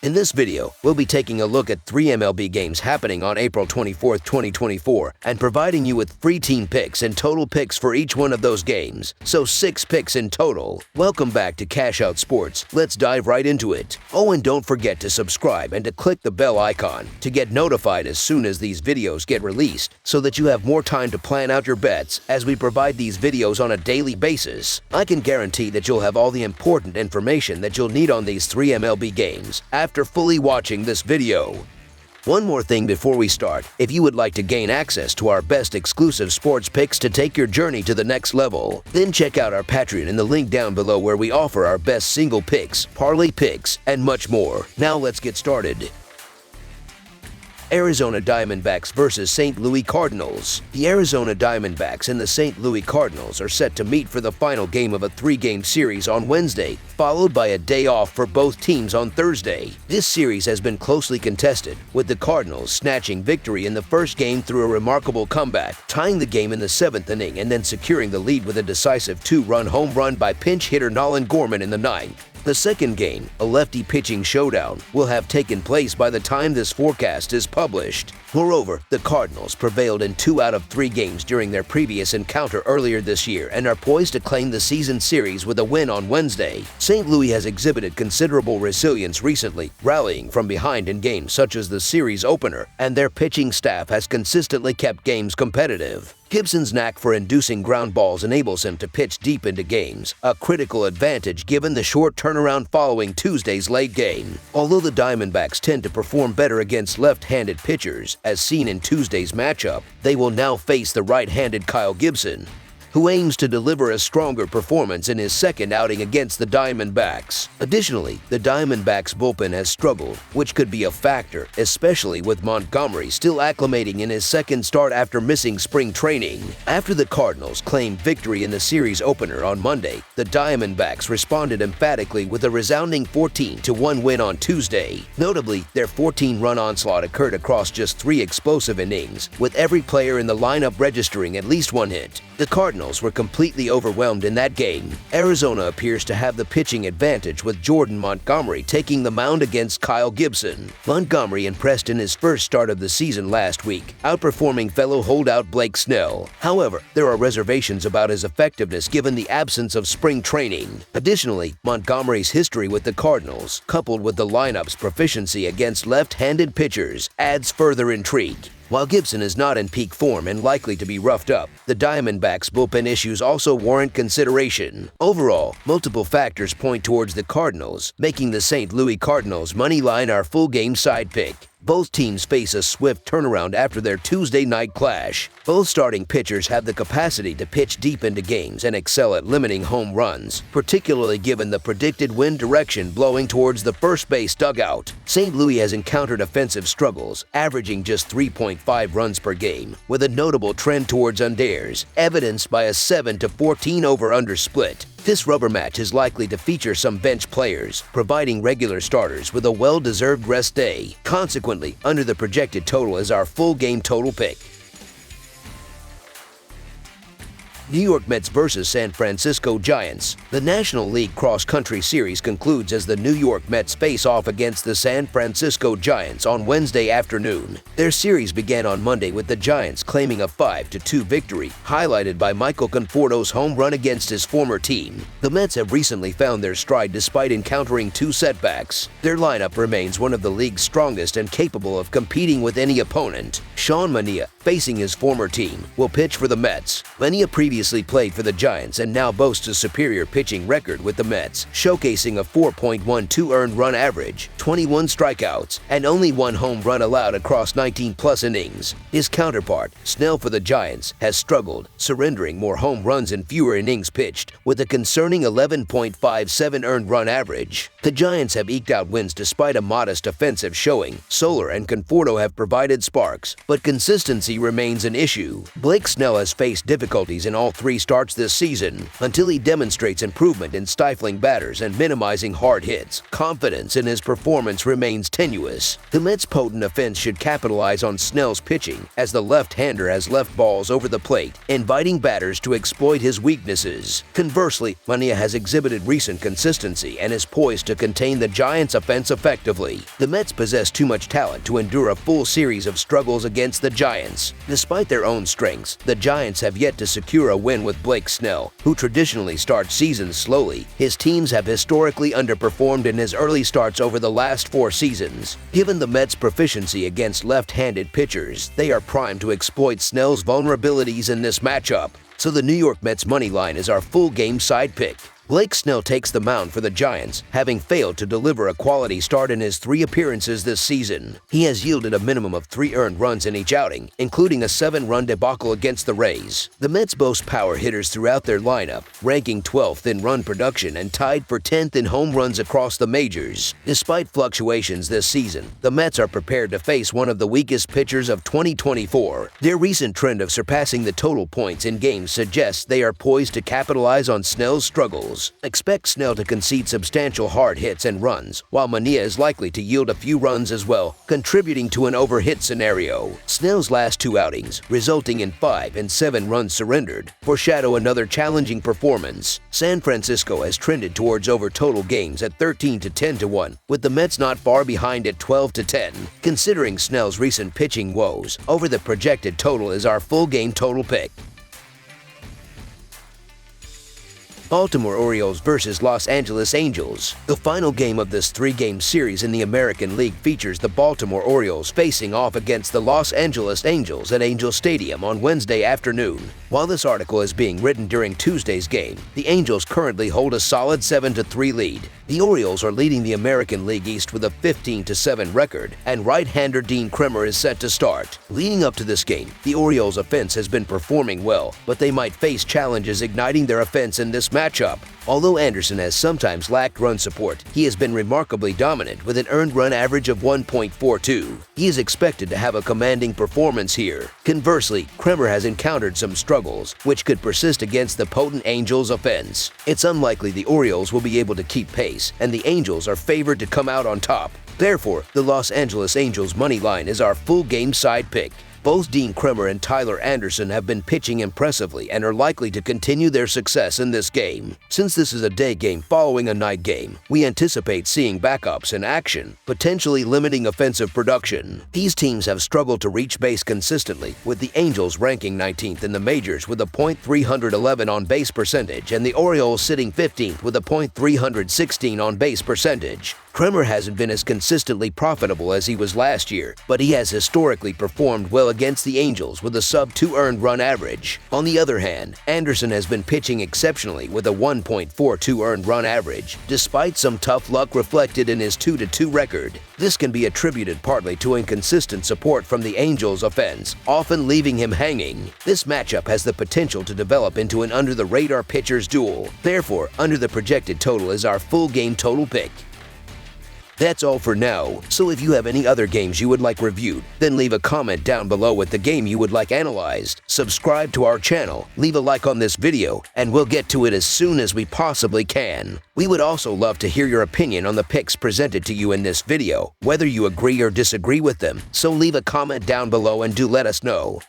In this video, we'll be taking a look at 3 MLB games happening on April 24, 2024, and providing you with free team picks and total picks for each one of those games, so 6 picks in total. Welcome back to Cash Out Sports. Let's dive right into it. Oh, and don't forget to subscribe and to click the bell icon to get notified as soon as these videos get released, so that you have more time to plan out your bets as we provide these videos on a daily basis. I can guarantee that you'll have all the important information that you'll need on these 3 MLB games after fully watching this video. One more thing before we start, if you would like to gain access to our best exclusive sports picks to take your journey to the next level, then check out our Patreon in the link down below where we offer our best single picks, parlay picks, and much more. Now let's get started. Arizona Diamondbacks versus St. Louis Cardinals. The Arizona Diamondbacks and the St. Louis Cardinals are set to meet for the final game of a 3-game series on Wednesday, followed by a day off for both teams on Thursday. This series has been closely contested, with the Cardinals snatching victory in the first game through a remarkable comeback, tying the game in the 7th inning and then securing the lead with a decisive 2-run home run by pinch hitter Nolan Gorman in the 9th. The second game, a lefty pitching showdown, will have taken place by the time this forecast is published. Moreover, the Cardinals prevailed in 2 out of 3 games during their previous encounter earlier this year and are poised to claim the season series with a win on Wednesday. St. Louis has exhibited considerable resilience recently, rallying from behind in games such as the series opener, and their pitching staff has consistently kept games competitive. Gibson's knack for inducing ground balls enables him to pitch deep into games, a critical advantage given the short turnaround following Tuesday's late game. Although the Diamondbacks tend to perform better against left-handed pitchers, as seen in Tuesday's matchup, they will now face the right-handed Kyle Gibson, who aims to deliver a stronger performance in his second outing against the Diamondbacks. Additionally, the Diamondbacks' bullpen has struggled, which could be a factor, especially with Montgomery still acclimating in his second start after missing spring training. After the Cardinals claimed victory in the series opener on Monday, the Diamondbacks responded emphatically with a resounding 14-1 win on Tuesday. Notably, their 14-run onslaught occurred across just 3 explosive innings, with every player in the lineup registering at least 1 hit. The Cardinals were completely overwhelmed in that game. Arizona appears to have the pitching advantage, with Jordan Montgomery taking the mound against Kyle Gibson. Montgomery impressed in his first start of the season last week, outperforming fellow holdout Blake Snell. However, there are reservations about his effectiveness given the absence of spring training. Additionally, Montgomery's history with the Cardinals, coupled with the lineup's proficiency against left-handed pitchers, adds further intrigue. While Gibson is not in peak form and likely to be roughed up, the Diamondbacks' bullpen issues also warrant consideration. Overall, multiple factors point towards the Cardinals, making the St. Louis Cardinals money line our full-game side pick. Both teams face a swift turnaround after their Tuesday night clash. Both starting pitchers have the capacity to pitch deep into games and excel at limiting home runs, particularly given the predicted wind direction blowing towards the first base dugout. St. Louis has encountered offensive struggles, averaging just 3.5 runs per game, with a notable trend towards unders, evidenced by a 7-14 over-under split. This rubber match is likely to feature some bench players, providing regular starters with a well-deserved rest day. Consequently, under the projected total is our full game total pick. New York Mets versus San Francisco Giants. The National League Cross Country Series concludes as the New York Mets face off against the San Francisco Giants on Wednesday afternoon. Their series began on Monday with the Giants claiming a 5-2 victory, highlighted by Michael Conforto's home run against his former team. The Mets have recently found their stride despite encountering 2 setbacks. Their lineup remains one of the league's strongest and capable of competing with any opponent. Sean Manaea, facing his former team, will pitch for the Mets. Manaea previously played for the Giants and now boasts a superior pitching record with the Mets, showcasing a 4.12 earned run average, 21 strikeouts, and only 1 home run allowed across 19-plus innings. His counterpart, Snell for the Giants, has struggled, surrendering more home runs in fewer innings pitched, with a concerning 11.57 earned run average. The Giants have eked out wins despite a modest offensive showing. Soler and Conforto have provided sparks, but consistency consistency remains an issue. Blake Snell has faced difficulties in all 3 starts this season. Until he demonstrates improvement in stifling batters and minimizing hard hits, confidence in his performance remains tenuous. The Mets' potent offense should capitalize on Snell's pitching, as the left-hander has left balls over the plate, inviting batters to exploit his weaknesses. Conversely, Mania has exhibited recent consistency and is poised to contain the Giants' offense effectively. The Mets possess too much talent to endure a full series of struggles against the Giants. Despite their own strengths, the Giants have yet to secure a win with Blake Snell, who traditionally starts seasons slowly. His teams have historically underperformed in his early starts over the last 4 seasons. Given the Mets' proficiency against left-handed pitchers, they are primed to exploit Snell's vulnerabilities in this matchup. So the New York Mets money line is our full game side pick. Blake Snell takes the mound for the Giants, having failed to deliver a quality start in his 3 appearances this season. He has yielded a minimum of 3 earned runs in each outing, including a 7-run debacle against the Rays. The Mets boast power hitters throughout their lineup, ranking 12th in run production and tied for 10th in home runs across the majors. Despite fluctuations this season, the Mets are prepared to face one of the weakest pitchers of 2024. Their recent trend of surpassing the total points in games suggests they are poised to capitalize on Snell's struggles. Expect Snell to concede substantial hard hits and runs, while Mania is likely to yield a few runs as well, contributing to an overhit scenario. Snell's last 2 outings, resulting in 5 and 7 runs surrendered, foreshadow another challenging performance. San Francisco has trended towards over total games at 13 to 10 to 1, with the Mets not far behind at 12 to 10. Considering Snell's recent pitching woes, over the projected total is our full game total pick. Baltimore Orioles versus Los Angeles Angels. The final game of this 3-game series in the American League features the Baltimore Orioles facing off against the Los Angeles Angels at Angel Stadium on Wednesday afternoon. While this article is being written during Tuesday's game, the Angels currently hold a solid 7-3 lead. The Orioles are leading the American League East with a 15-7 record, and right-hander Dean Kremer is set to start. Leading up to this game, the Orioles' offense has been performing well, but they might face challenges igniting their offense in this matchup. Although Anderson has sometimes lacked run support, he has been remarkably dominant with an earned run average of 1.42. He is expected to have a commanding performance here. Conversely, Kremer has encountered some struggles, which could persist against the potent Angels offense. It's unlikely the Orioles will be able to keep pace, and the Angels are favored to come out on top. Therefore, the Los Angeles Angels money line is our full game side pick. Both Dean Kremer and Tyler Anderson have been pitching impressively and are likely to continue their success in this game. Since this is a day game following a night game, we anticipate seeing backups in action, potentially limiting offensive production. These teams have struggled to reach base consistently, with the Angels ranking 19th in the majors with a .311 on-base percentage and the Orioles sitting 15th with a .316 on-base percentage. Kremer hasn't been as consistently profitable as he was last year, but he has historically performed well against the Angels with a sub-2 earned run average. On the other hand, Anderson has been pitching exceptionally with a 1.42 earned run average, despite some tough luck reflected in his 2-2 record. This can be attributed partly to inconsistent support from the Angels' offense, often leaving him hanging. This matchup has the potential to develop into an under-the-radar pitcher's duel. Therefore, under the projected total is our full game total pick. That's all for now, so if you have any other games you would like reviewed, then leave a comment down below with the game you would like analyzed. Subscribe to our channel, leave a like on this video, and we'll get to it as soon as we possibly can. We would also love to hear your opinion on the picks presented to you in this video, whether you agree or disagree with them, so leave a comment down below and do let us know.